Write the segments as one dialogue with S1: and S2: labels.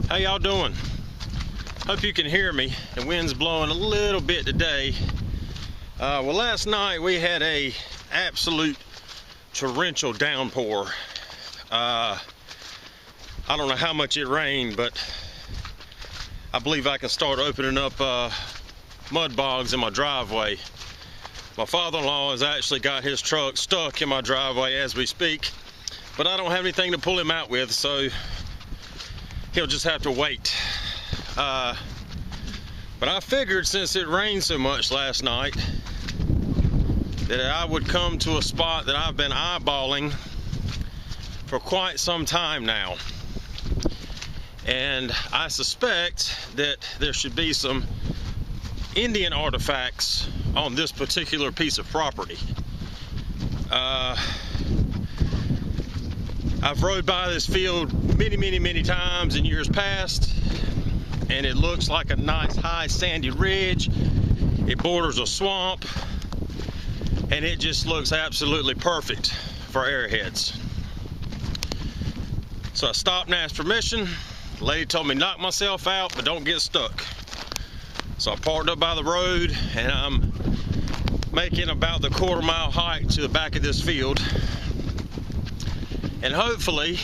S1: How y'all doing? Hope you can hear me. The wind's blowing a little bit today. Well, last night we had a absolute torrential downpour. I don't know how much it rained, but I believe I can start opening up mud bogs in my driveway. My father-in-law has actually got his truck stuck in my driveway as we speak, but I don't have anything to pull him out with, so he'll just have to wait. But I figured since it rained so much last night that I would come to a spot that I've been eyeballing for quite some time now. And I suspect that there should be some Indian artifacts on this particular piece of property. I've rode by this field many times in years past, and it looks like a nice high sandy ridge. It borders a swamp, and it just looks absolutely perfect for arrowheads. So I stopped and asked permission. The lady told me knock myself out, but don't get stuck. So I parked up by the road, and I'm making about the quarter-mile hike to the back of this field. And hopefully,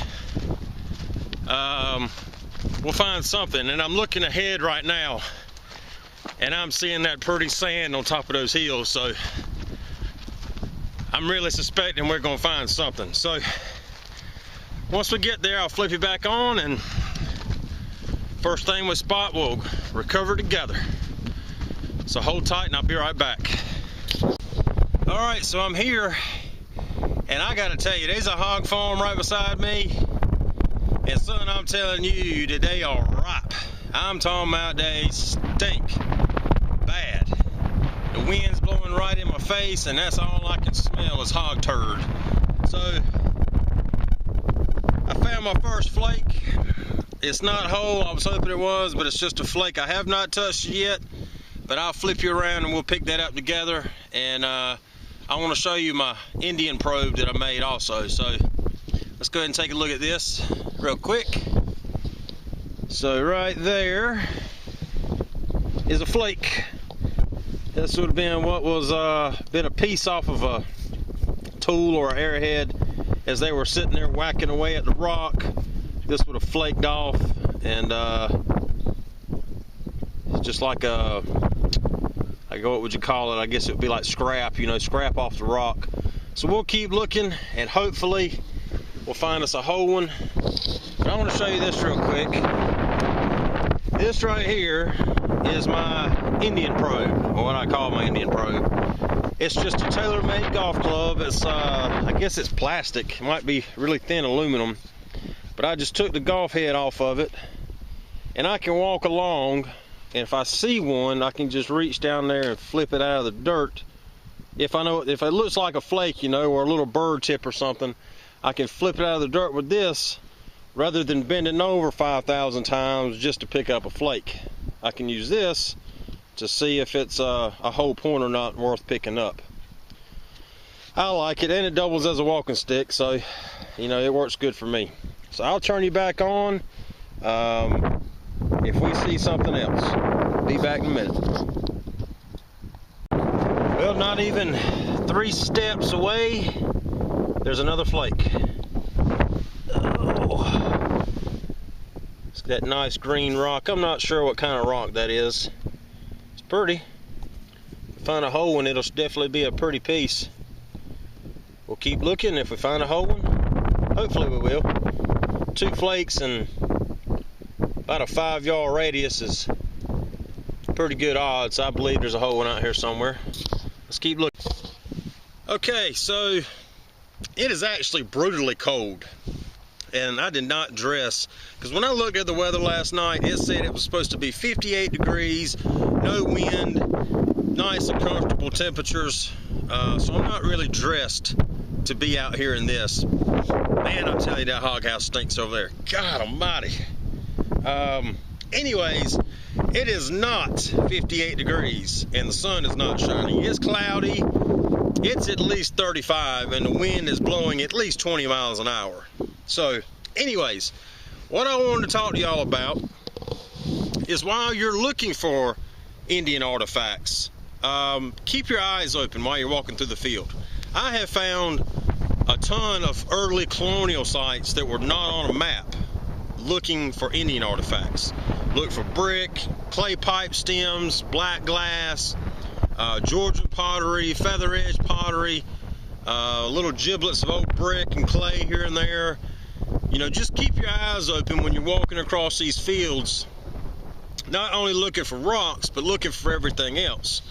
S1: we'll find something. And I'm looking ahead right now, and I'm seeing that pretty sand on top of those hills. So I'm really suspecting we're gonna find something. So once we get there, I'll flip you back on, and first thing we spot, we'll recover together. So hold tight and I'll be right back. All right, so I'm here, and I gotta tell you, there's a hog farm right beside me. And son, I'm telling you that they are ripe. I'm talking about they stink bad. The wind's blowing right in my face, and that's all I can smell is hog turd. So I found my first flake. It's not whole, I was hoping it was, but it's just a flake. I have not touched it yet, but I'll flip you around and we'll pick that up together. And I want to show you my Indian probe that I made also. So let's go ahead and take a look at this real quick. So right there is a flake. This would have been what was been a piece off of a tool or an arrowhead as they were sitting there whacking away at the rock. This would have flaked off, and it's just like a, what would you call it? I guess it would be like scrap, you know, scrap off the rock. So we'll keep looking, and hopefully we'll find us a whole one. But I want to show you this real quick. This right here is my Indian probe, or what I call my Indian probe. It's just a tailor-made golf club. It's I guess it's plastic. It might be really thin aluminum. But I just took the golf head off of it, and I can walk along, and if I see one, I can just reach down there and flip it out of the dirt. If I know, if it looks like a flake, you know, or a little bird tip or something, I can flip it out of the dirt with this, rather than bending over 5,000 times just to pick up a flake. I can use this to see if it's a whole point or not worth picking up. I like it, and it doubles as a walking stick, so, you know, it works good for me. So I'll turn you back on if we see something else. Be back in a minute. Well, not even 3 steps away, there's another flake. Oh. It's that nice green rock. I'm not sure what kind of rock that is. It's pretty. If we find a whole one, it'll definitely be a pretty piece. We'll keep looking. If we find a whole one, hopefully we will. 2 flakes and about a 5-yard radius is pretty good odds. I believe there's a whole one out here somewhere. Let's keep looking. Okay, so it is actually brutally cold, and I did not dress, because when I looked at the weather last night, it said it was supposed to be 58 degrees, no wind, nice and comfortable temperatures. So I'm not really dressed to be out here in this. Man, I'll tell you, that hog house stinks over there. God almighty. Anyways, it is not 58 degrees and the sun is not shining. It's cloudy. It's at least 35 and the wind is blowing at least 20 miles an hour. So anyways, what I wanted to talk to y'all about is while you're looking for Indian artifacts, keep your eyes open while you're walking through the field. I have found a ton of early colonial sites that were not on a map looking for Indian artifacts. Look for brick, clay pipe stems, black glass, Georgian pottery, feather edge pottery, little giblets of old brick and clay here and there. You know, just keep your eyes open when you're walking across these fields, not only looking for rocks, but looking for everything else.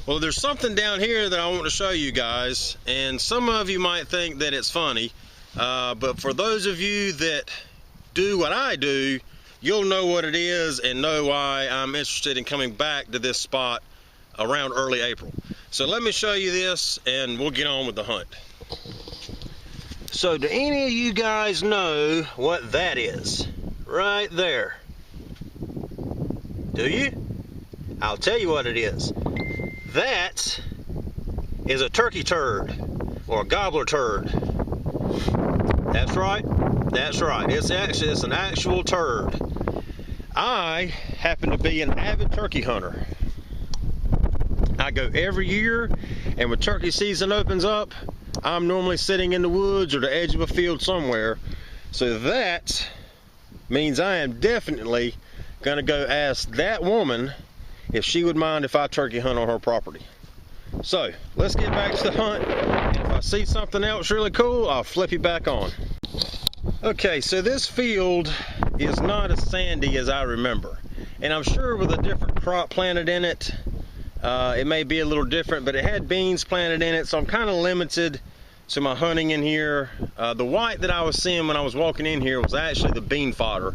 S1: Well, there's something down here that I want to show you guys, and some of you might think that it's funny, but for those of you that do what I do, you'll know what it is and know why I'm interested in coming back to this spot around early April. So let me show you this and we'll get on with the hunt. So do any of you guys know what that is? Right there. Do you? I'll tell you what it is. That is a turkey turd or a gobbler turd. That's right. That's right. It's an actual turd. I happen to be an avid turkey hunter. I go every year, and when turkey season opens up, I'm normally sitting in the woods or the edge of a field somewhere. So that means I am definitely gonna go ask that woman if she would mind if I turkey hunt on her property. So let's get back to the hunt. If I see something else really cool, I'll flip you back on. Okay, so this field is not as sandy as I remember, and I'm sure with a different crop planted in it, it may be a little different, but it had beans planted in it, so I'm kind of limited to my hunting in here. The white that I was seeing when I was walking in here was actually the bean fodder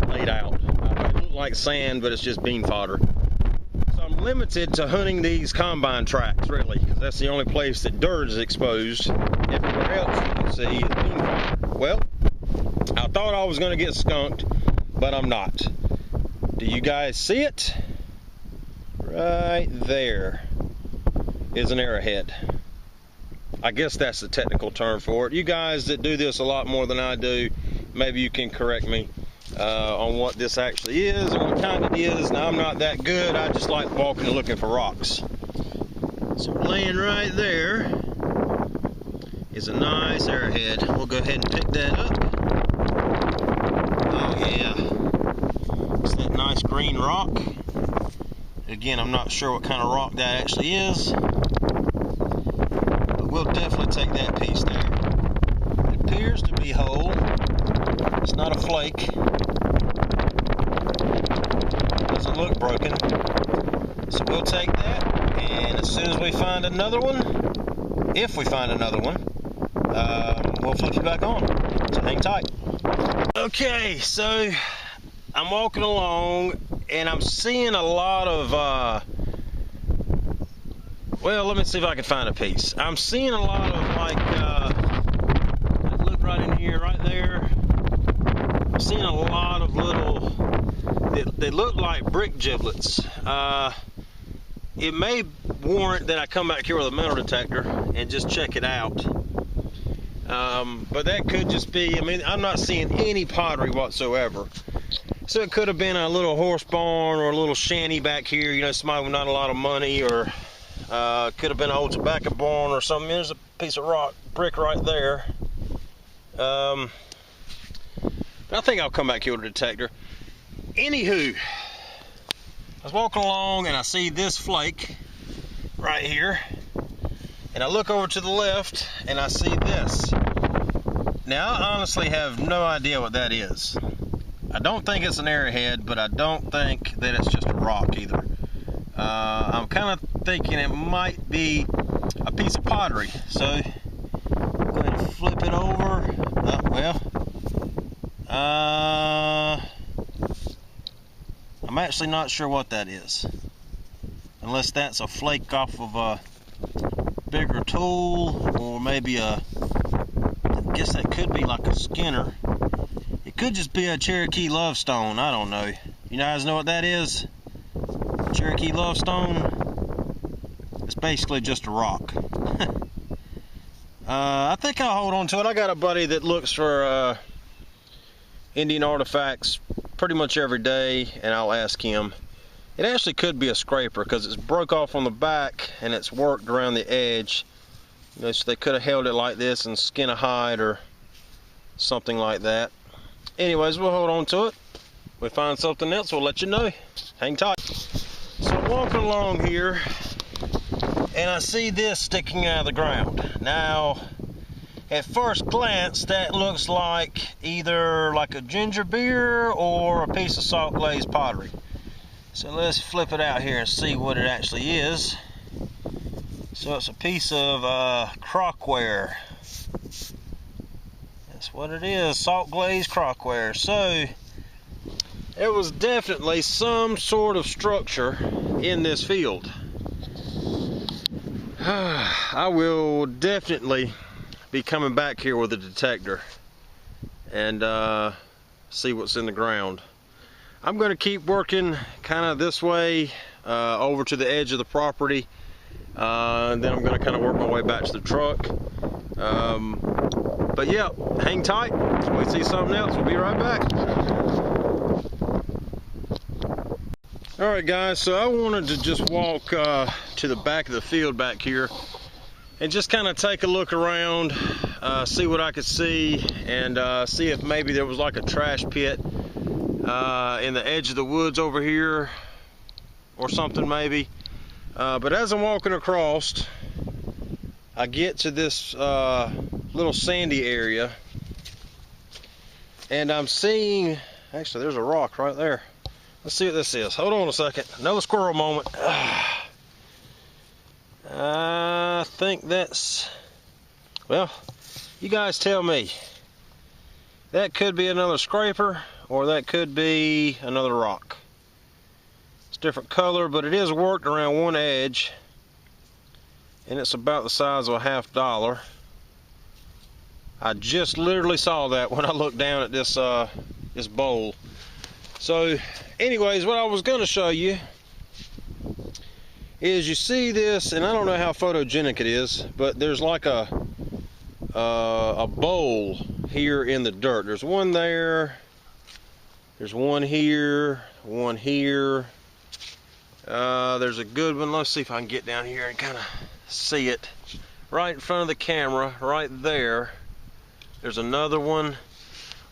S1: laid out. It looked like sand, but it's just bean fodder. So I'm limited to hunting these combine tracks, really, because that's the only place that dirt is exposed. Everywhere else you can see is bean fodder. Well, I thought I was going to get skunked, but I'm not. Do you guys see it? Right there is an arrowhead. I guess that's the technical term for it. You guys that do this a lot more than I do, maybe you can correct me on what this actually is and what kind it is. Now, I'm not that good. I just like walking and looking for rocks. So laying right there is a nice arrowhead. We'll go ahead and pick that up. Oh yeah, it's that nice green rock. Again, I'm not sure what kind of rock that actually is, but we'll definitely take that piece there. It appears to be whole. It's not a flake. Doesn't look broken. So we'll take that, and as soon as we find another one, if we find another one, we'll flip you back on. So hang tight. Okay, so I'm walking along and I'm seeing a lot of, well, let me see if I can find a piece. I'm seeing a lot of like, look right in here, right there. I'm seeing a lot of little, they look like brick giblets. It may warrant that I come back here with a metal detector and just check it out. But that could just be, I mean, I'm not seeing any pottery whatsoever. So it could have been a little horse barn or a little shanty back here, you know, somebody with not a lot of money, or could have been an old tobacco barn or something. There's a piece of rock, brick right there. But I think I'll come back here with a detector. Anywho, I was walking along and I see this flake right here. And I look over to the left and I see this. Now, I honestly have no idea what that is. I don't think it's an arrowhead, but I don't think that it's just a rock either. I'm kind of thinking it might be a piece of pottery. So, go ahead and flip it over. I'm actually not sure what that is. Unless that's a flake off of a bigger tool, or maybe I guess that could be like a skinner. It could just be a Cherokee love stone. I don't know. You guys know what that is? Cherokee love stone. It's basically just a rock. I think I'll hold on to it. I got a buddy that looks for Indian artifacts pretty much every day, and I'll ask him. It actually could be a scraper because it's broke off on the back and it's worked around the edge. You know, so they could have held it like this and skin a hide or something like that. Anyways, we'll hold on to it. If we find something else, we'll let you know. Hang tight. So I'm walking along here and I see this sticking out of the ground. Now, at first glance, that looks like either like a ginger beer or a piece of salt glazed pottery. So let's flip it out here and see what it actually is. So it's a piece of crockware. That's what it is, salt glazed crockware. So there was definitely some sort of structure in this field. I will definitely be coming back here with a detector and see what's in the ground. I'm going to keep working kind of this way over to the edge of the property, and then I'm going to kind of work my way back to the truck. But yeah, hang tight. We see something else. We'll be right back. All right, guys. So I wanted to just walk to the back of the field back here and just kind of take a look around, see what I could see, and see if maybe there was like a trash pit in the edge of the woods over here or something maybe. But as I'm walking across, I get to this little sandy area and I'm seeing, actually there's a rock right there. Let's see what this is. Hold on a second. Another squirrel moment. I think that's, well, you guys tell me. That could be another scraper, or that could be another rock. It's different color, but it is worked around one edge, and it's about the size of $50. I just literally saw that when I looked down at this this bowl. So anyways, what I was going to show you is, you see this, and I don't know how photogenic it is, but there's like a bowl here in the dirt. There's one there, there's one here, one here. There's a good one. Let's see if I can get down here and kind of see it. Right in front of the camera, right there. There's another one.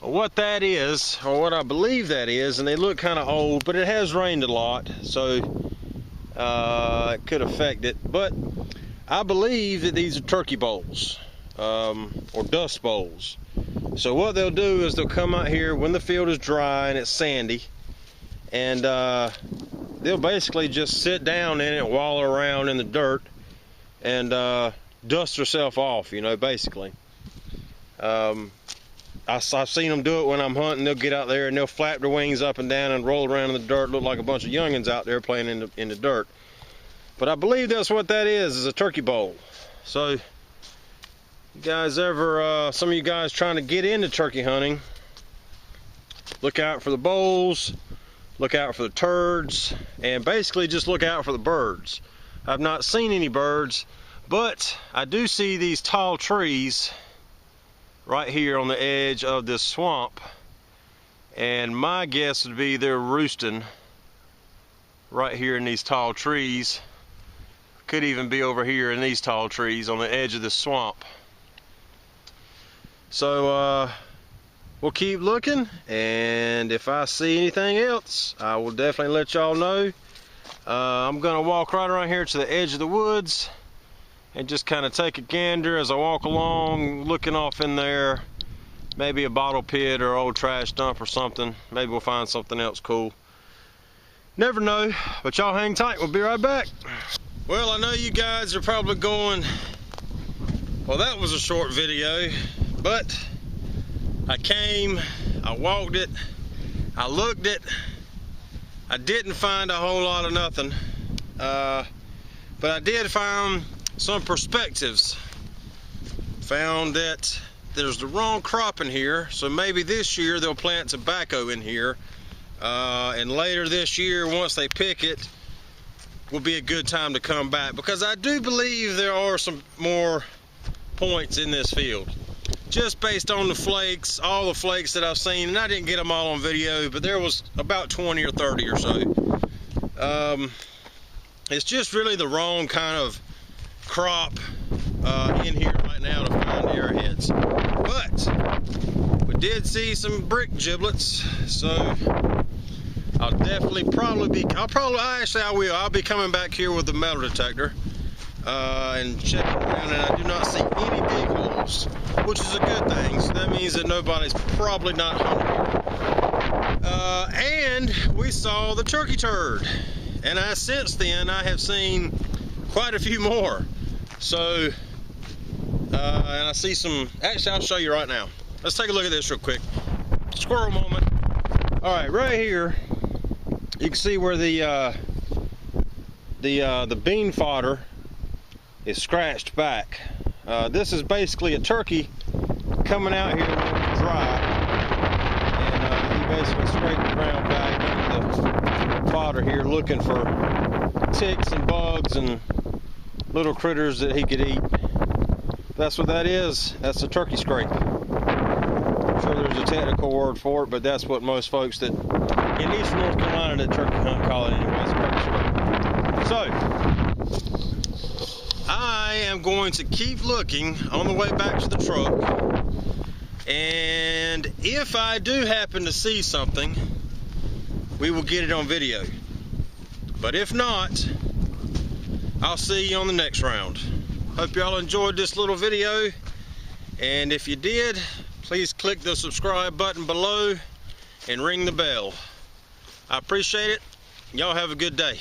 S1: What that is, or what I believe that is, and they look kind of old, but it has rained a lot, so it could affect it. But I believe that these are turkey bowls, or dust bowls. So what they'll do is they'll come out here when the field is dry and it's sandy, and they'll basically just sit down in it, wallow around in the dirt, and dust herself off, you know, basically. I've seen them do it when I'm hunting. They'll get out there and they'll flap their wings up and down and roll around in the dirt, look like a bunch of youngins out there playing in the dirt. But I believe that's what that is a turkey bowl. So, you guys ever, some of you guys trying to get into turkey hunting, look out for the bowls, look out for the turds, and basically just look out for the birds. I've not seen any birds, but I do see these tall trees right here on the edge of this swamp, and my guess would be they're roosting right here in these tall trees. Could even be over here in these tall trees on the edge of this swamp. So we'll keep looking, and if I see anything else, I will definitely let y'all know. I'm gonna walk right around here to the edge of the woods and just kind of take a gander as I walk along, looking off in there. Maybe a bottle pit or old trash dump or something. Maybe we'll find something else cool. Never know, but y'all hang tight. We'll be right back. Well, I know you guys are probably going, well, that was a short video, but I came, I walked it, I looked it, I didn't find a whole lot of nothing, but I did find some perspectives. Found that there's the wrong crop in here, so maybe this year they'll plant tobacco in here, and later this year, once they pick it, will be a good time to come back, because I do believe there are some more points in this field. just based on the flakes, all the flakes that I've seen, and I didn't get them all on video, but there was about 20 or 30 or so. It's just really the wrong kind of crop in here right now to find arrowheads. But we did see some brick giblets, so I'll definitely I'll be coming back here with the metal detector and checking around, and I do not see any big holes, which is a good thing. So that means that nobody's probably not hungry. And we saw the turkey turd, and since then I have seen quite a few more. So and I see some, actually I'll show you right now. Let's take a look at this real quick. Squirrel moment. All right, right here you can see where the bean fodder is scratched back. This is basically a turkey coming out here when it's dry, and he basically scraped the ground back into the fodder here looking for ticks and bugs and little critters that he could eat. That's what that is. That's a turkey scrape. I'm sure there's a technical word for it, but that's what most folks that in eastern North Carolina that turkey hunt call it anyways, turkey scrape. So I am going to keep looking on the way back to the truck, and if I do happen to see something, we will get it on video. But if not, I'll see you on the next round. Hope y'all enjoyed this little video, and if you did, please click the subscribe button below and ring the bell. I appreciate it. Y'all have a good day.